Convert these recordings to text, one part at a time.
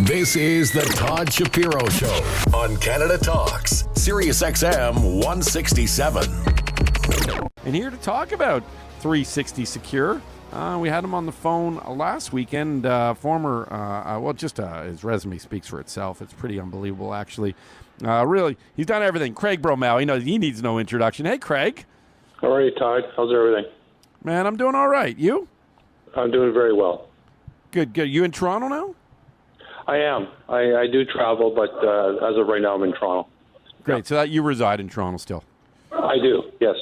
This is the Todd Shapiro Show on Canada Talks, SiriusXM 167. And here to talk about 360 Secure, we had him on the phone last weekend. His resume speaks for itself. It's pretty unbelievable, actually. Really, he's done everything. Craig Bromell, he needs no introduction. Hey, Craig. How are you, Todd? How's everything? Man, I'm doing all right. You? I'm doing very well. Good. You in Toronto now? I am. I do travel, but as of right now, I'm in Toronto. Great. So that you reside in Toronto still? I do, yes.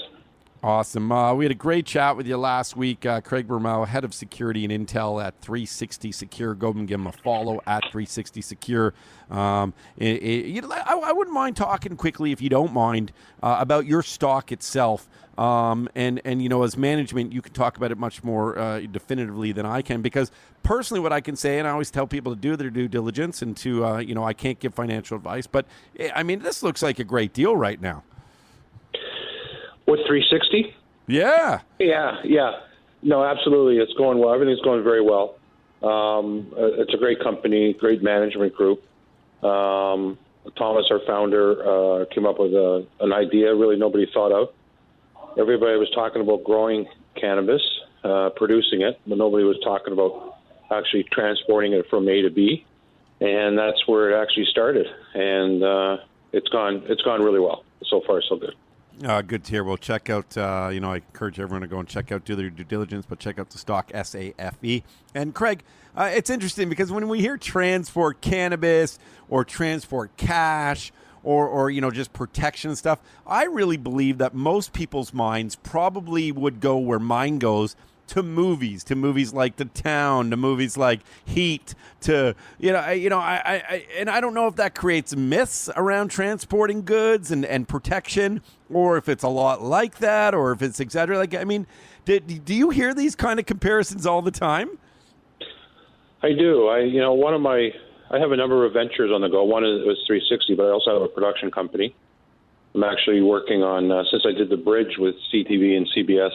Awesome. We had a great chat with you last week. Craig Bromell, head of security and intel at 360 Secure. Go and give him a follow at 360 Secure. I wouldn't mind talking quickly, if you don't mind, about your stock itself. As management, you can talk about it much more definitively than I can, because personally what I can say, and I always tell people to do their due diligence and to, I can't give financial advice, but this looks like a great deal right now. With 360? Yeah. Yeah. No, absolutely. It's going well. Everything's going very well. It's a great company, great management group. Thomas, our founder, came up with an idea really nobody thought of. Everybody was talking about growing cannabis, producing it, but nobody was talking about actually transporting it from A to B. And that's where it actually started. And it's gone really well. So far, so good. Good to hear. Well, check out, I encourage everyone to go and do their due diligence, but check out the stock, SAFE. And Craig, it's interesting because when we hear transport cannabis or transport cash or just protection stuff, I really believe that most people's minds probably would go where mine goes, to movies like The Town, to movies like Heat, to I don't know if that creates myths around transporting goods and protection, or if it's a lot like that, or if it's exaggerated. Do you hear these kind of comparisons all the time? I do. I have a number of ventures on the go. One was 360, but I also have a production company. I'm actually working on, since I did The Bridge with CTV and CBS,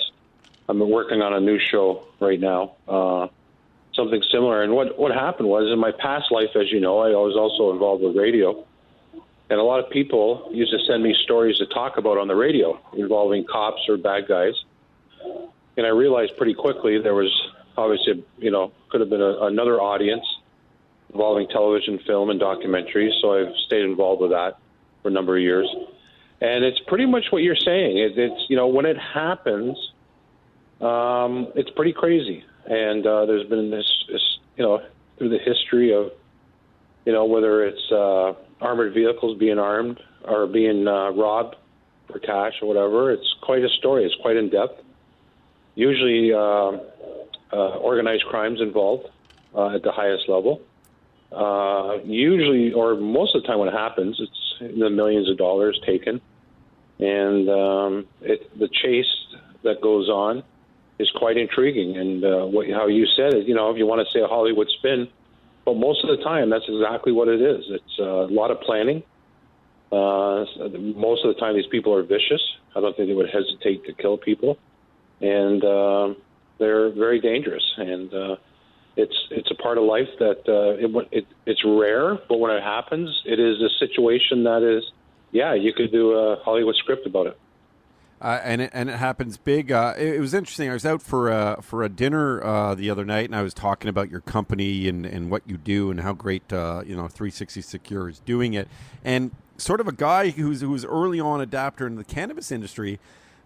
I'm working on a new show right now, something similar. And what happened was, in my past life, as you know, I was also involved with radio. And a lot of people used to send me stories to talk about on the radio involving cops or bad guys. And I realized pretty quickly there was obviously, could have been another audience involving television, film, and documentaries. So I've stayed involved with that for a number of years. And it's pretty much what you're saying. It's when it happens, it's pretty crazy. And there's been this, through the history of, whether it's armored vehicles being armed or being robbed for cash or whatever, it's quite a story. It's quite in depth. Usually organized crimes involved at the highest level. Usually, or most of the time when it happens, it's in the millions of dollars taken. And the chase that goes on is quite intriguing. And how you said it, if you want to say a Hollywood spin, but most of the time, that's exactly what it is. It's a lot of planning. Most of the time, these people are vicious. I don't think they would hesitate to kill people. And they're very dangerous. And it's a part of life that it's rare, but when it happens, it is a situation that is, you could do a Hollywood script about it. And it happens big. It was interesting. I was out for a dinner the other night, and I was talking about your company and what you do and how great 360 Secure is doing it. And sort of a guy who was early on adapter in the cannabis industry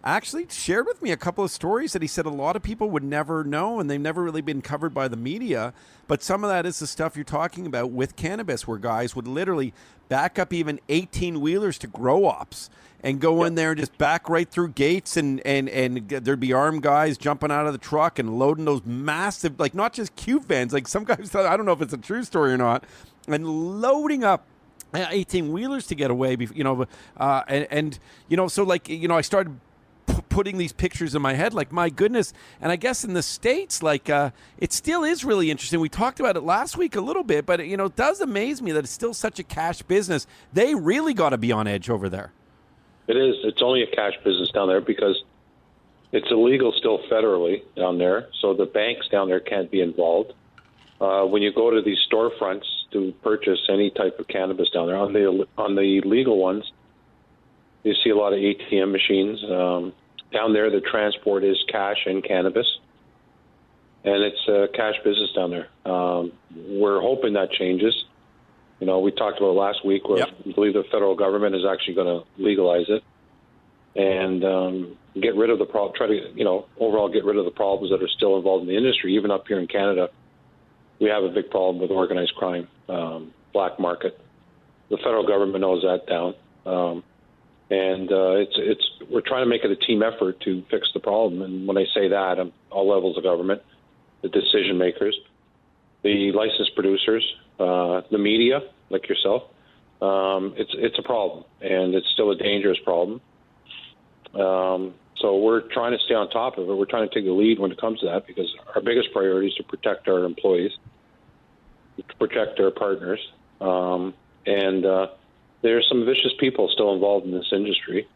actually shared with me a couple of stories that he said a lot of people would never know, and they've never really been covered by the media. But some of that is the stuff you're talking about with cannabis, where guys would literally back up even 18-wheelers to grow ops and go in there and just back right through gates, and there'd be armed guys jumping out of the truck and loading those massive, like not just cube vans, like some guys thought, I don't know if it's a true story or not, and loading up 18-wheelers to get away, I started putting these pictures in my head, like, my goodness. And I guess in the States, it still is really interesting. We talked about it last week a little bit, but it does amaze me that it's still such a cash business. They really got to be on edge over there. It is. It's only a cash business down there because it's illegal still federally down there. So the banks down there can't be involved. When you go to these storefronts, to purchase any type of cannabis down there. On the legal ones, you see a lot of ATM machines. Down there, the transport is cash and cannabis, and it's a cash business down there. We're hoping that changes. You know, we talked about it last week where I believe the federal government is actually going to legalize it and get rid of the problem, try to, overall get rid of the problems that are still involved in the industry. Even up here in Canada, we have a big problem with organized crime, black market. The federal government knows that down. We're trying to make it a team effort to fix the problem. And when I say that, I'm all levels of government, the decision makers, the licensed producers, the media, like yourself. It's a problem, and it's still a dangerous problem. So we're trying to stay on top of it. We're trying to take the lead when it comes to that, because our biggest priority is to protect our employees, to protect our partners. There's some vicious people still involved in this industry.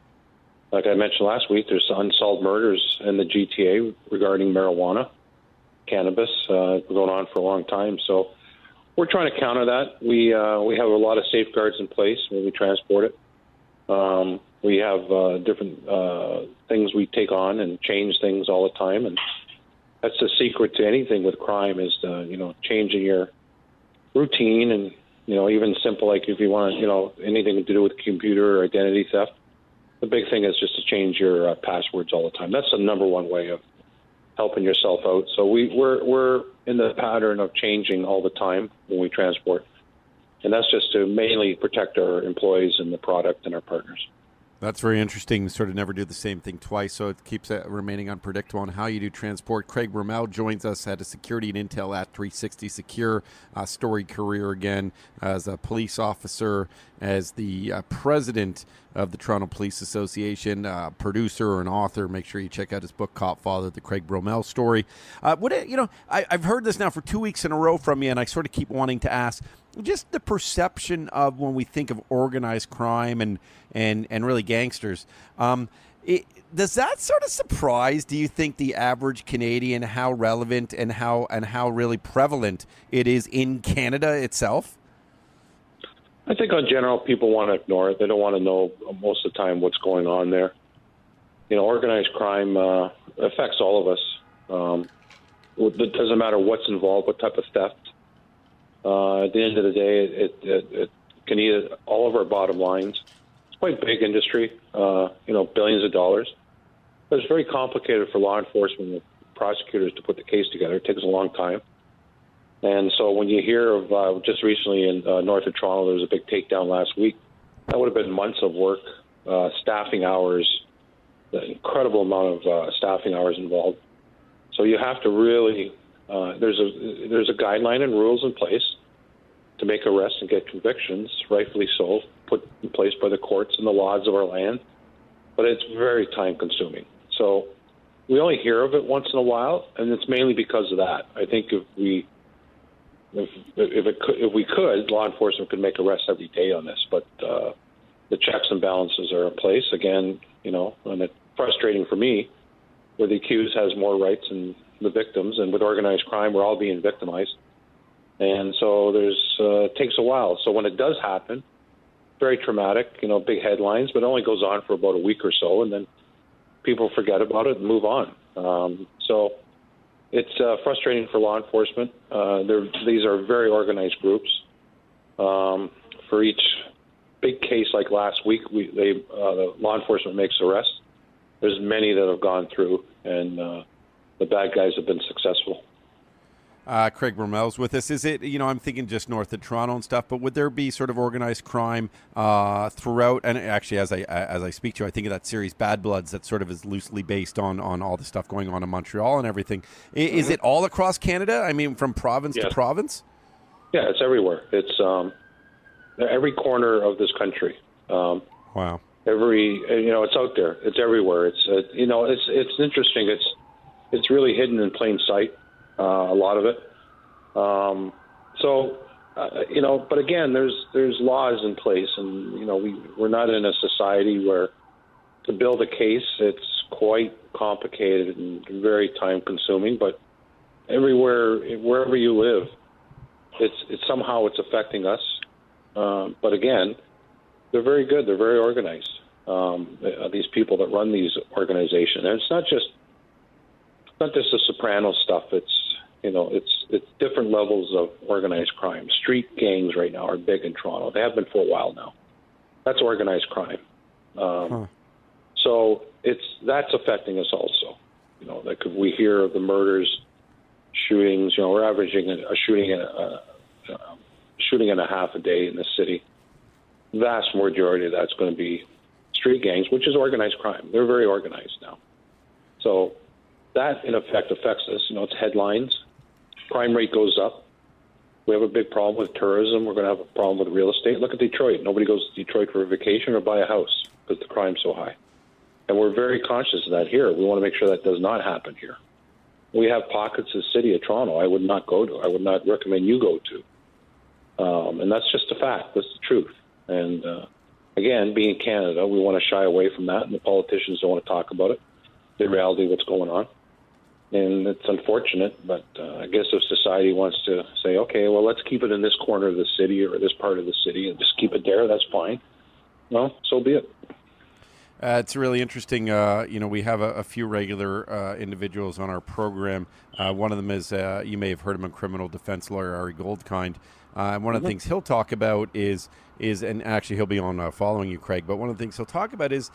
Like I mentioned last week, there's unsolved murders in the GTA regarding marijuana, cannabis, going on for a long time. So we're trying to counter that. We have a lot of safeguards in place when we transport it. We have different things we take on and change things all the time. And that's the secret to anything with crime is, changing your routine and, even simple, like if you want, anything to do with computer or identity theft. The big thing is just to change your passwords all the time. That's the number one way of helping yourself out. So we're in the pattern of changing all the time when we transport. And that's just to mainly protect our employees and the product and our partners. That's very interesting. Sort of never do the same thing twice, so it keeps it remaining unpredictable on how you do transport. Craig Bromell joins us, head of security and intel at 360 Secure. Storied career again as a police officer, as the president of the Toronto Police Association, producer and author. Make sure you check out his book, Cop Father, the Craig Bromell story. I've heard this now for 2 weeks in a row from you, and I sort of keep wanting to ask, just the perception of when we think of organized crime and really gangsters. Does that sort of surprise, do you think, the average Canadian, how relevant and how really prevalent it is in Canada itself? I think in general, people want to ignore it. They don't want to know most of the time what's going on there. Organized crime affects all of us. It doesn't matter what's involved, what type of theft. At the end of the day, it can eat all of our bottom lines. It's quite a big industry, billions of dollars. But it's very complicated for law enforcement and prosecutors to put the case together. It takes a long time. And so when you hear of just recently in north of Toronto, there was a big takedown last week. That would have been months of work, staffing hours, the incredible amount of staffing hours involved. So you have to really, there's a guideline and rules in place to make arrests and get convictions, rightfully so, put in place by the courts and the laws of our land. But it's very time consuming. So we only hear of it once in a while, and it's mainly because of that. I think if we could, law enforcement could make arrests every day on this, but the checks and balances are in place. Again, and it's frustrating for me, where the accused has more rights than the victims, and with organized crime, we're all being victimized. And so it takes a while. So when it does happen, very traumatic, big headlines, but it only goes on for about a week or so, and then people forget about it and move on. So it's frustrating for law enforcement. These are very organized groups. For each big case like last week, the law enforcement makes arrests. There's many that have gone through, and the bad guys have been successful. Craig Bromell's with us. Is it, I'm thinking just north of Toronto and stuff, but would there be sort of organized crime throughout? And actually, as I speak to you, I think of that series Bad Bloods that sort of is loosely based on all the stuff going on in Montreal and everything. Is it all across Canada? I mean, from province to province? Yeah, it's everywhere. It's every corner of this country. Wow. It's out there. It's everywhere. It's interesting. It's really hidden in plain sight. A lot of it. But again, there's laws in place, and we're not in a society where to build a case, it's quite complicated and very time consuming. But wherever you live, somehow it's affecting us. But again, they're very good. They're very organized. These people that run these organizations, and it's not just the Soprano stuff. It's different levels of organized crime. Street gangs right now are big in Toronto. They have been for a while now. That's organized crime. So that's affecting us also. Like if we hear of the murders, shootings, we're averaging a shooting and a half a day in the city. Vast majority of that's going to be street gangs, which is organized crime. They're very organized now. So that, in effect, affects us. It's headlines. Crime rate goes up. We have a big problem with tourism. We're going to have a problem with real estate. Look at Detroit. Nobody goes to Detroit for a vacation or buy a house because the crime's so high. And we're very conscious of that here. We want to make sure that does not happen here. We have pockets of the city of Toronto I would not go to. I would not recommend you go to. And that's just a fact. That's the truth. And again, being Canada, we want to shy away from that, and the politicians don't want to talk about it, the reality of what's going on. And it's unfortunate, but I guess if society wants to say, okay, well, let's keep it in this corner of the city or this part of the city and just keep it there, that's fine. Well, so be it. It's really interesting. We have a few regular individuals on our program. One of them is, you may have heard him, a criminal defense lawyer, Ari Goldkind. And one of the things he'll talk about is, and actually he'll be on following you, Craig, but one of the things he'll talk about is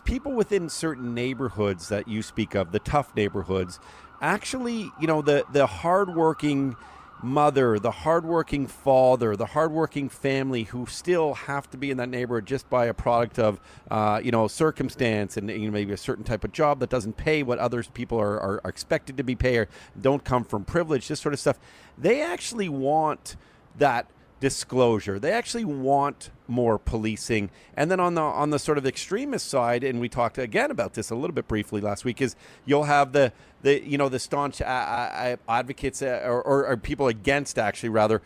people within certain neighborhoods that you speak of, the tough neighborhoods, actually, the hardworking mother, the hardworking father, the hardworking family who still have to be in that neighborhood just by a product of, circumstance and maybe a certain type of job that doesn't pay what others people are expected to be paid or don't come from privilege, this sort of stuff. They actually want that disclosure. They actually want more policing. And then on the sort of extremist side, and we talked again about this a little bit briefly last week, is you'll have the staunch advocates or people against, actually, rather,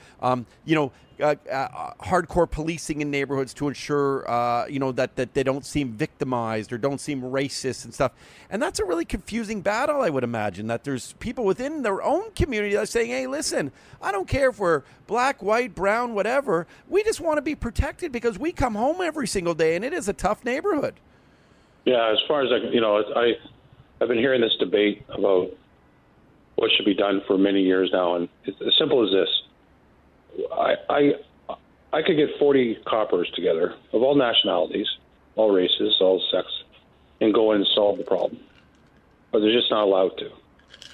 hardcore policing in neighborhoods to ensure, that they don't seem victimized or don't seem racist and stuff. And that's a really confusing battle, I would imagine, that there's people within their own community that are saying, hey, listen, I don't care if we're black, white, brown, whatever. We just want to be protected because we come home every single day and it is a tough neighborhood. Yeah, as far as I've been hearing this debate about what should be done for many years now, and it's as simple as this. I could get 40 coppers together of all nationalities, all races, all sex, and go in and solve the problem. But they're just not allowed to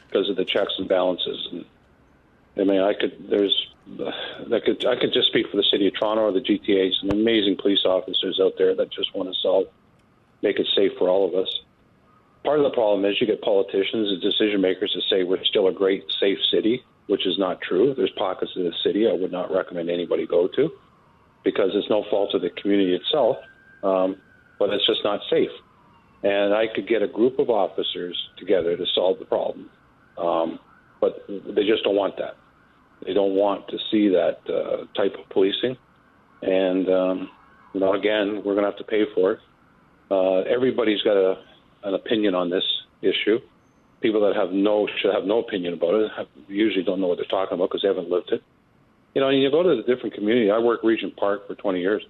because of the checks and balances. And I could just speak for the city of Toronto or the GTA. Some amazing police officers out there that just want to make it safe for all of us. Part of the problem is you get politicians and decision makers to say we're still a great, safe city, which is not true. There's pockets of the city I would not recommend anybody go to because it's no fault of the community itself, but it's just not safe. And I could get a group of officers together to solve the problem, but they just don't want that. They don't want to see that type of policing. And, again, we're going to have to pay for it. Everybody's got an opinion on this issue. People that should have no opinion about it usually don't know what they're talking about because they haven't lived it. You go to the different community. I worked Regent Park for 20 years.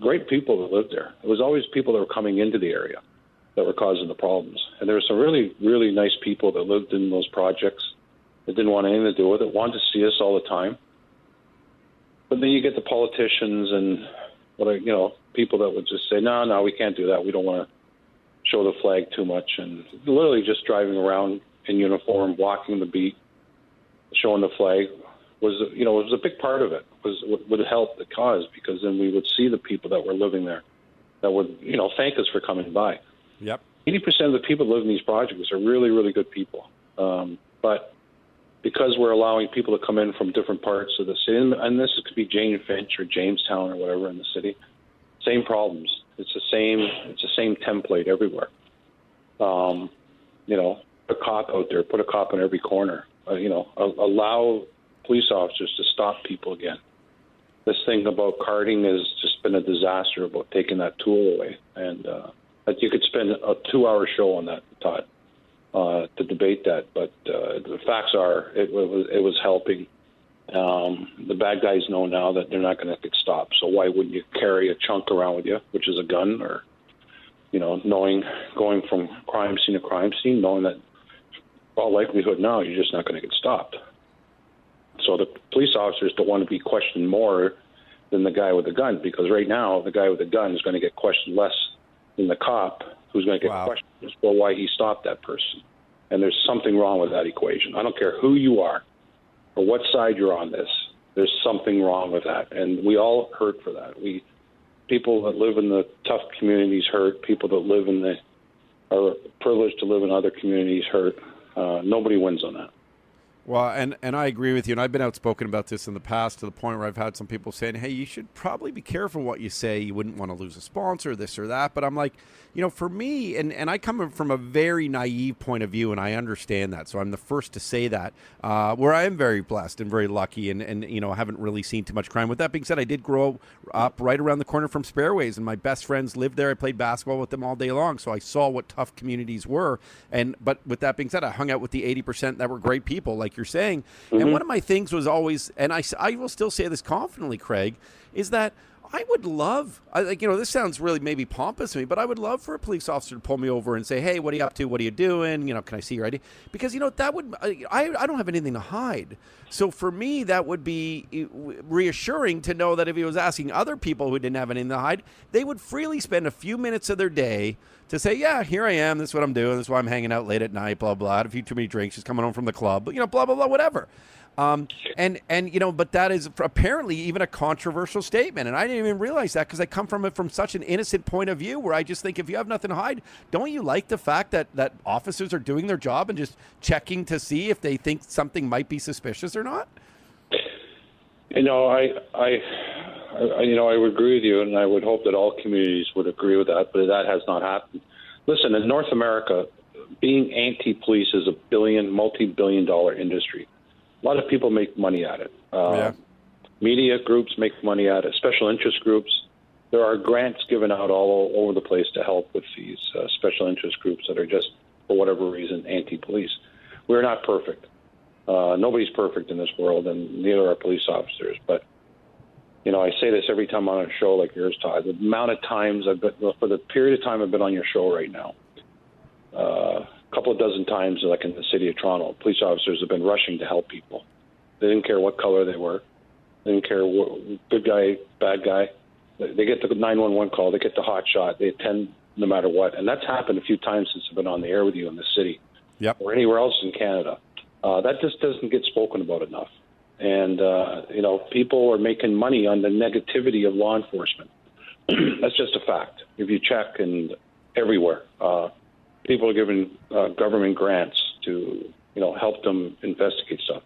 Great people that lived there. It was always people that were coming into the area that were causing the problems. And there were some really, really nice people that lived in those projects that didn't want anything to do with it, wanted to see us all the time. But then you get the politicians and people that would just say, no, we can't do that. We don't want to show the flag too much, and literally just driving around in uniform, walking the beat, showing the flag was a big part of it. Would help the cause because then we would see the people that were living there that would thank us for coming by. Yep. 80% of the people that live in these projects are really, really good people, but because we're allowing people to come in from different parts of the city, and this could be Jane Finch or Jamestown or whatever in the city, same problems. It's the same template everywhere. A cop out there, put a cop in every corner. Allow police officers to stop people again. This thing about carding has just been a disaster about taking that tool away. And you could spend a 2-hour show on that, Todd, to debate that. But the facts are it was helping The bad guys know now that they're not going to get stopped. So why wouldn't you carry a chunk around with you, which is a gun, or, going from crime scene to crime scene, knowing that all likelihood now you're just not going to get stopped. So the police officers don't want to be questioned more than the guy with the gun, because right now the guy with the gun is going to get questioned less than the cop who's going to get questioned for why he stopped that person. And there's something wrong with that equation. I don't care who you are or what side you're on this. There's something wrong with that, and we all hurt for that. People that live in the tough communities hurt. People that are privileged to live in other communities hurt. Nobody wins on that. Well, and I agree with you, and I've been outspoken about this in the past to the point where I've had some people saying, hey, you should probably be careful what you say. You wouldn't want to lose a sponsor, this or that. But I'm like, for me, and I come from a very naive point of view, and I understand that. So I'm the first to say that, where I am very blessed and very lucky and I haven't really seen too much crime. With that being said, I did grow up right around the corner from Spareways, and my best friends lived there. I played basketball with them all day long, so I saw what tough communities were. But with that being said, I hung out with the 80% that were great people, like you're saying. Mm-hmm. And one of my things was always, and I will still say this confidently, Craig, is that I would love, this sounds really maybe pompous to me, but I would love for a police officer to pull me over and say, hey, what are you up to? What are you doing? Can I see your ID? Because, that would, I don't have anything to hide. So for me, that would be reassuring to know that if he was asking other people who didn't have anything to hide, they would freely spend a few minutes of their day to say, yeah, here I am. This is what I'm doing. This is why I'm hanging out late at night, blah, blah. I had a few too many drinks, just coming home from the club, blah, blah, blah, whatever. But that is apparently even a controversial statement. And I didn't even realize that because I come from it from such an innocent point of view where I just think if you have nothing to hide, don't you like the fact that officers are doing their job and just checking to see if they think something might be suspicious or not? I would agree with you, and I would hope that all communities would agree with that, but that has not happened. Listen, in North America, being anti-police is a multi-billion-dollar industry. A lot of people make money at it. Media groups make money at it, special interest groups. There are grants given out all over the place to help with these special interest groups that are just, for whatever reason, anti-police. We're not perfect. Nobody's perfect in this world, and neither are police officers. But, I say this every time on a show like yours, Todd. The amount of times for the period of time I've been on your show right now, a couple of dozen times, like in the city of Toronto, police officers have been rushing to help people. They didn't care what color they were. They didn't care good guy, bad guy. They get the 911 call. They get the hot shot. They attend no matter what. And that's happened a few times since I've been on the air with you in the city or anywhere else in Canada. That just doesn't get spoken about enough. And, people are making money on the negativity of law enforcement. That's just a fact. If you check and everywhere, people are given government grants to, help them investigate stuff.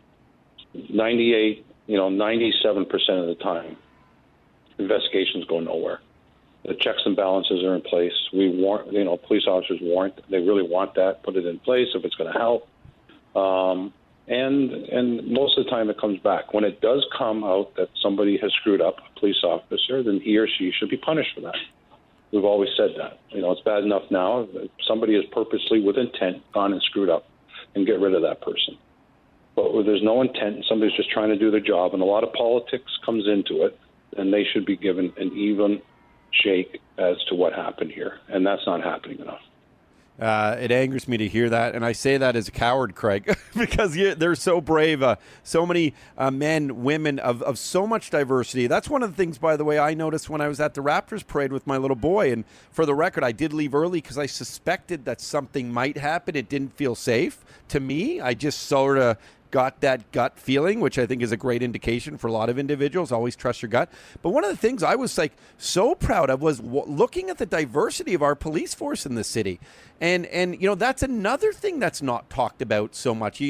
97% of the time, investigations go nowhere. The checks and balances are in place. We want, police officers they really want that, put it in place if it's going to help. And most of the time it comes back. When it does come out that somebody has screwed up, a police officer, then he or she should be punished for that. We've always said that. It's bad enough now that somebody has purposely, with intent, gone and screwed up, and get rid of that person. But where there's no intent and somebody's just trying to do their job and a lot of politics comes into it, then they should be given an even shake as to what happened here. And that's not happening enough. It angers me to hear that, and I say that as a coward, Craig, because they're so brave. So many men, women of so much diversity. That's one of the things, by the way, I noticed when I was at the Raptors parade with my little boy. And for the record, I did leave early because I suspected that something might happen. It didn't feel safe to me. I just sort of got that gut feeling, which I think is a great indication for a lot of individuals. Always trust your gut. But one of the things I was so proud of was looking at the diversity of our police force in the city. And that's another thing that's not talked about so much.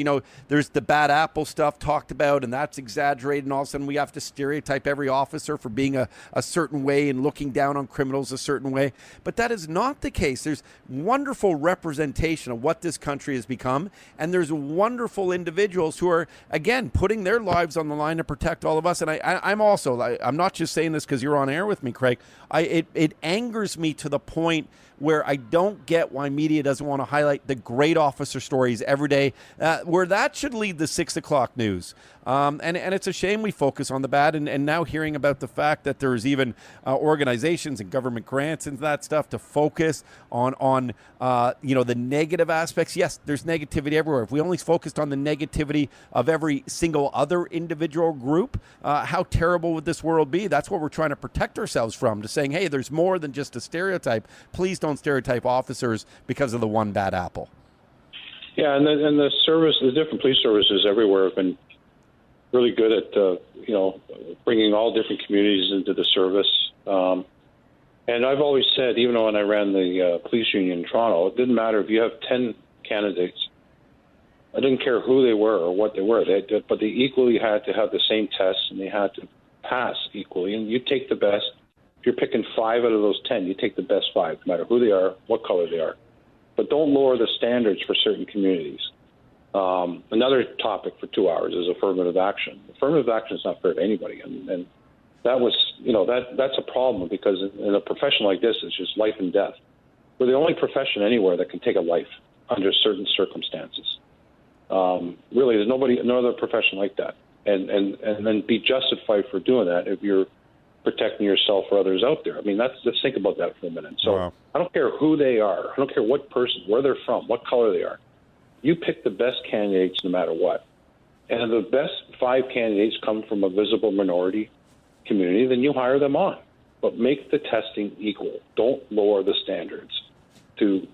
There's the bad apple stuff talked about, and that's exaggerated, and all of a sudden we have to stereotype every officer for being a certain way and looking down on criminals a certain way. But that is not the case. There's wonderful representation of what this country has become, and there's wonderful individuals who are, again, putting their lives on the line to protect all of us. And I'm not just saying this because you're on air with me, Craig. It angers me to the point where I don't get why media doesn't want to highlight the great officer stories every day, where that should lead the 6 o'clock news. And it's a shame we focus on the bad. And now hearing about the fact that there's even organizations and government grants and that stuff to focus on the negative aspects. Yes, there's negativity everywhere. If we only focused on the negativity of every single other individual group, how terrible would this world be? That's what we're trying to protect ourselves from, to saying, hey, there's more than just a stereotype. Please don't stereotype officers because of the one bad apple. Yeah, and the different police services everywhere have been really good at bringing all different communities into the service. And I've always said, even when I ran the police union in Toronto, it didn't matter if you have 10 candidates. I didn't care who they were or what they were, but they equally had to have the same tests, and they had to pass equally. And you take the best. If you're picking 5 out of those 10, you take the best 5, no matter who they are, what color they are. But don't lower the standards for certain communities. Another topic for 2 hours is affirmative action. Affirmative action is not fair to anybody, and that was, that's a problem, because in a profession like this, it's just life and death. We're the only profession anywhere that can take a life under certain circumstances. Really, there's no other profession like that, and then be justified for doing that if you're protecting yourself or others out there. I mean, let's think about that for a minute. So wow. I don't care who they are. I don't care what person, where they're from, what color they are. You pick the best candidates no matter what. And if the best 5 candidates come from a visible minority community, then you hire them on. But make the testing equal. Don't lower the standards to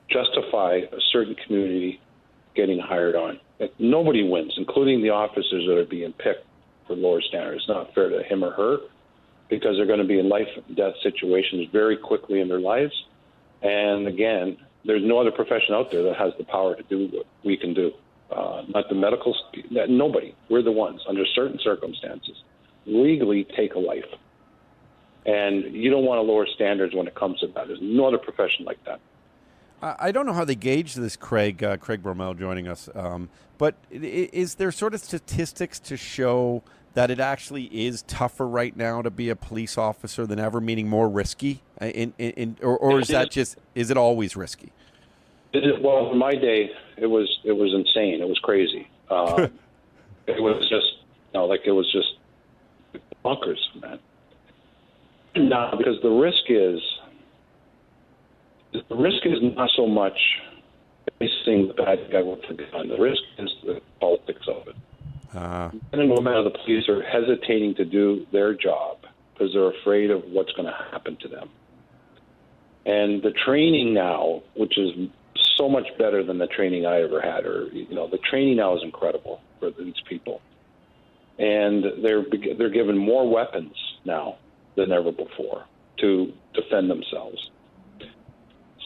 justify a certain community getting hired on. Nobody wins, including the officers that are being picked for lower standards. It's not fair to him or her, because they're going to be in life and death situations very quickly in their lives. And again, there's no other profession out there that has the power to do what we can do. Not the medical, nobody. We're the ones, under certain circumstances, legally take a life. And you don't want to lower standards when it comes to that. There's no other profession like that. I don't know how they gauge this, Craig Bromell joining us, but is there sort of statistics to show that it actually is tougher right now to be a police officer than ever, meaning more risky? Or is that just, is it always risky? Well, in my day, it was insane. It was crazy. It was just, it was just bonkers, man. No, because the risk is not so much facing the bad guy with the gun. The risk is the politics of it. Men and women of the police are hesitating to do their job because they're afraid of what's going to happen to them. And the training now, which is so much better than the training I ever had, the training now is incredible for these people. And they're given more weapons now than ever before to defend themselves.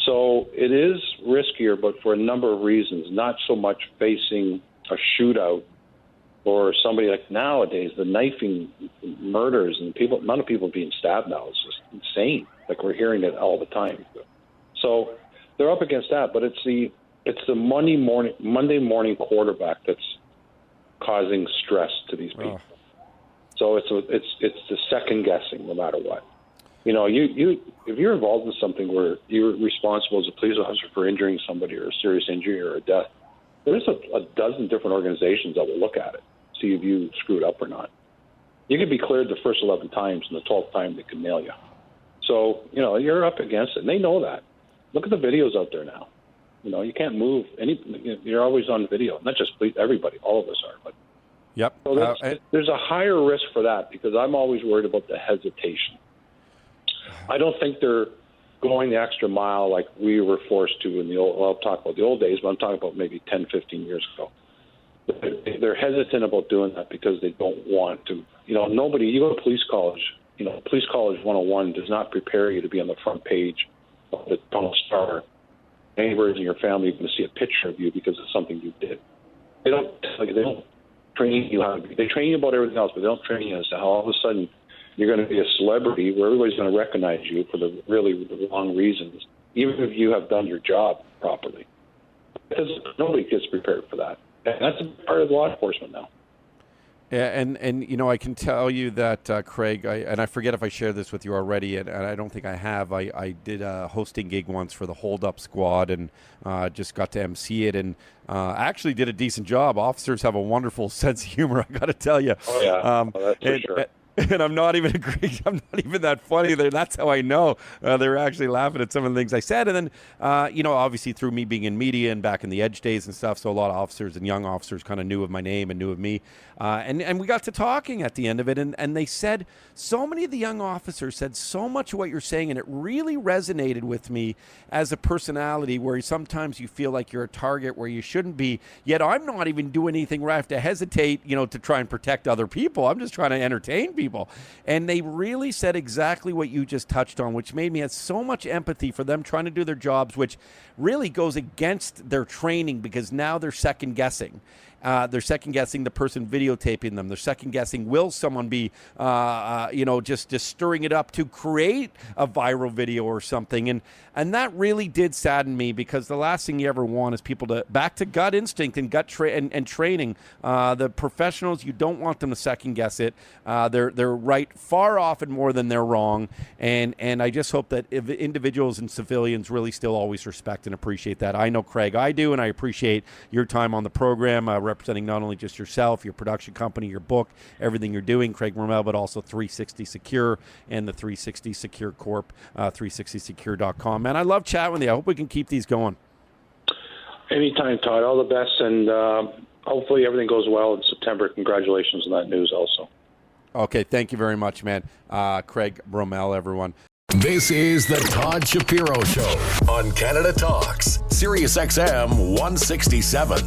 So it is riskier, but for a number of reasons, not so much facing a shootout or somebody like nowadays, the knifing murders and the amount of people being stabbed now is just insane. Like, we're hearing it all the time. So they're up against that, but it's the Monday morning quarterback that's causing stress to these people. Oh. So it's the second guessing no matter what. If you're involved in something where you're responsible as a police officer for injuring somebody or a serious injury or a death, there's a dozen different organizations that will look at it, see if you screwed up or not. You could be cleared the first 11 times, and the 12th time they can nail you. So, you're up against it, and they know that. Look at the videos out there now. You can't move. You're always on video. Not just police, everybody, all of us are. But yep. So there's a higher risk for that, because I'm always worried about the hesitation. I don't think they're going the extra mile like we were forced to in the old. Well, I'll talk about the old days, but I'm talking about maybe 10, 15 years ago. They're hesitant about doing that because they don't want to. You go to police college. Police College 101 does not prepare you to be on the front page of the Toronto Star. Anywhere in your family is going to see a picture of you because of something you did. They don't train you how to be. They train you about everything else, but they don't train you as to how all of a sudden you're going to be a celebrity where everybody's going to recognize you for the wrong reasons, even if you have done your job properly. Because nobody gets prepared for that. And that's a part of law enforcement now. Yeah, and I can tell you that, Craig, I forget if I shared this with you already, and I don't think I have. I did a hosting gig once for the Hold Up Squad, and just got to MC it, and I actually did a decent job. Officers have a wonderful sense of humor, I got to tell you. Oh yeah, that's for sure. And I'm not even that funny. That's how I know they were actually laughing at some of the things I said. And then, obviously through me being in media and back in the Edge days and stuff, so a lot of officers and young officers kind of knew of my name and knew of me. And we got to talking at the end of it, and they said, so many of the young officers said so much of what you're saying, and it really resonated with me as a personality where sometimes you feel like you're a target where you shouldn't be, yet I'm not even doing anything where I have to hesitate, to try and protect other people. I'm just trying to entertain people. And they really said exactly what you just touched on, which made me have so much empathy for them trying to do their jobs, which really goes against their training because now they're second guessing. They're second guessing the person videotaping them. They're second guessing, will someone be, just stirring it up to create a viral video or something. And that really did sadden me because the last thing you ever want is people to, back to gut instinct and gut and training. The professionals, you don't want them to second guess it. They're right far often more than they're wrong. And I just hope that if individuals and civilians really still always respect and appreciate that. I know, Craig, I do, and I appreciate your time on the program, representing not only just yourself, your production company, your book, everything you're doing, Craig Bromell, but also 360 Secure and the 360 Secure Corp, 360secure.com. Man, I love chatting with you. I hope we can keep these going. Anytime, Todd. All the best, and hopefully everything goes well in September. Congratulations on that news also. Okay, thank you very much, man. Craig Bromell, everyone. This is the Todd Shapiro Show on Canada Talks, SiriusXM 167.